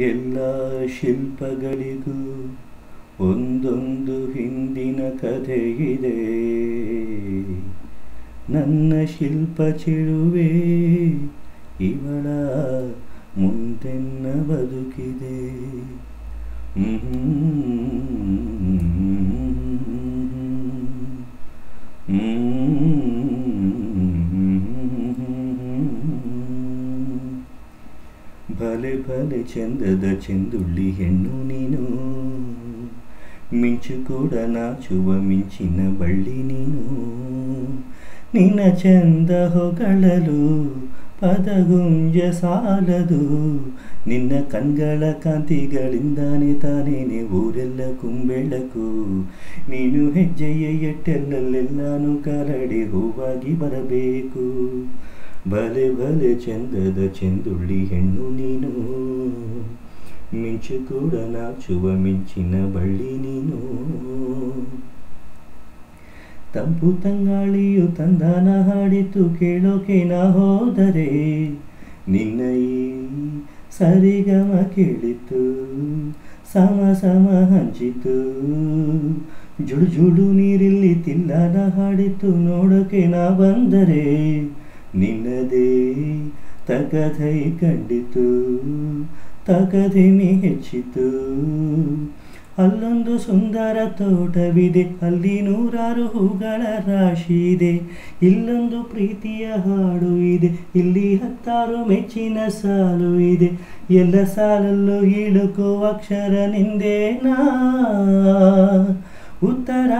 ಎಲ್ಲ ಶಿಲ್ಪಗಳಿಗೂ ಒಂದೊಂದು ಹಿಂದಿನ ಕಥೆಯಿದೆ. ನನ್ನ ಶಿಲ್ಪ ಚಿರುವೆ ಇವಳ ಮುಂದೆನ್ನ ಬದುಕಿದೆ. ಭಲೆ ಭಲೆ ಚಂದದ ಚೆಂದುಳ್ಳಿ ಹೆಣ್ಣು ನೀನು, ಮಿಂಚು ಕೂಡ ನಾಚುವ ಮಿಂಚಿನ ಬಳ್ಳಿ ನೀನು. ನಿನ್ನ ಚಂದ ಹೊಗಳಲು ಪದಗುಂಜ ಸಾಲದು, ನಿನ್ನ ಕಣ್ಗಳ ಕಾಂತಿಗಳಿಂದಾನೆ ತಾನೇನೆ ಊರೆಲ್ಲ ಕುಂಬೆಳಕು. ನೀನು ಹೆಜ್ಜೆಯ ಎಟ್ಟೆಲ್ಲಲ್ಲೆಲ್ಲಾನು ಕಾಲಡಿ ಹೂವಾಗಿ ಬರಬೇಕು. ಭಲೆ ಭಲೆ ಚಂದದ ಚೆಂದುಳ್ಳಿ ಹೆಣ್ಣು ನೀನು, ಮಿಂಚು ಕೂಡ ನಾಚುವ ಮಿಂಚಿನ ಬಳ್ಳಿ ನೀನು. ತಂಪು ತಂಗಾಳಿಯು ತಂದಾನ ಹಾಡಿತು ಕೇಳೋಕೆ ನಾ ಹೋದರೆ, ನಿನ್ನ ಈ ಸರಿಗಮ ಕೇಳಿತು ಸಮ ಸಮ ಹಂಚಿತು. ಜುಡು ಜುಡು ನೀರಿಲ್ಲಿ ತಿಲ್ಲನ ಹಾಡಿತು ನೋಡೋಕೆ ನಾ ಬಂದರೆ, ನಿನ್ನದೇ ತಕಧೈ ಕಂಡಿತು ತಕಧಿಮಿ ಹೆಚ್ಚಿತು. ಅಲ್ಲೊಂದು ಸುಂದರ ತೋಟವಿದೆ, ಅಲ್ಲಿ ನೂರಾರು ಹೂಗಳ ರಾಶಿ ಇದೆ. ಇಲ್ಲೊಂದು ಪ್ರೀತಿಯ ಹಾಡು ಇದೆ, ಇಲ್ಲಿ 10 ಮೆಚ್ಚಿನ ಸಾಲು ಇದೆ. ಎಲ್ಲ ಸಾಲಲ್ಲೂ ಇಳುಕೋ ಅಕ್ಷರ ನಿಂದೇನಾ, ಉತ್ತರ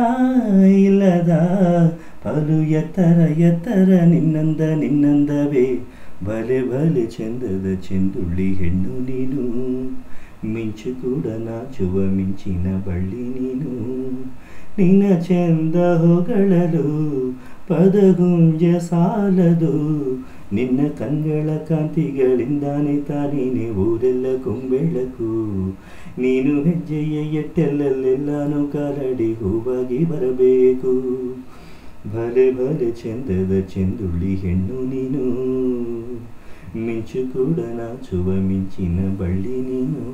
ಇಲ್ಲದ ಪಲು ಎತ್ತರ ಎತ್ತರ ನಿನ್ನಂದ ನಿನ್ನಂದವೇ. ಭಲೆ ಭಲೆ ಚಂದದ ಚೆಂದುಳ್ಳಿ ಹೆಣ್ಣು ನೀನು, ಮಿಂಚು ಕೂಡ ನಾಚುವ ಮಿಂಚಿನ ಬಳ್ಳಿ ನೀನು. ನಿನ್ನ ಚಂದ ಹೊಗಳಲು ಪದಗುಂಜ ಸಾಲದು, ನಿನ್ನ ಕಣ್ಗಳ ಕಾಂತಿಗಳಿಂದಾನೆ ತಾನೇನೆ ಊರೆಲ್ಲ ಕುಂಬೆಳಕು. ನೀನು ಹೆಜ್ಜೆಯ ಎಟ್ಟೆಲ್ಲಲ್ಲೆಲ್ಲಾನು ಕಾಲಡಿ ಹೂವಾಗಿ ಬರಬೇಕು. ಭಲೆ ಭಲೆ ಚಂದದ ಚೆಂದುಳ್ಳಿ ಹೆಣ್ಣು ನೀನು, ಮಿಂಚು ಕೂಡ ನಾಚುವ ಮಿಂಚಿನ ಬಳ್ಳಿ ನೀನು.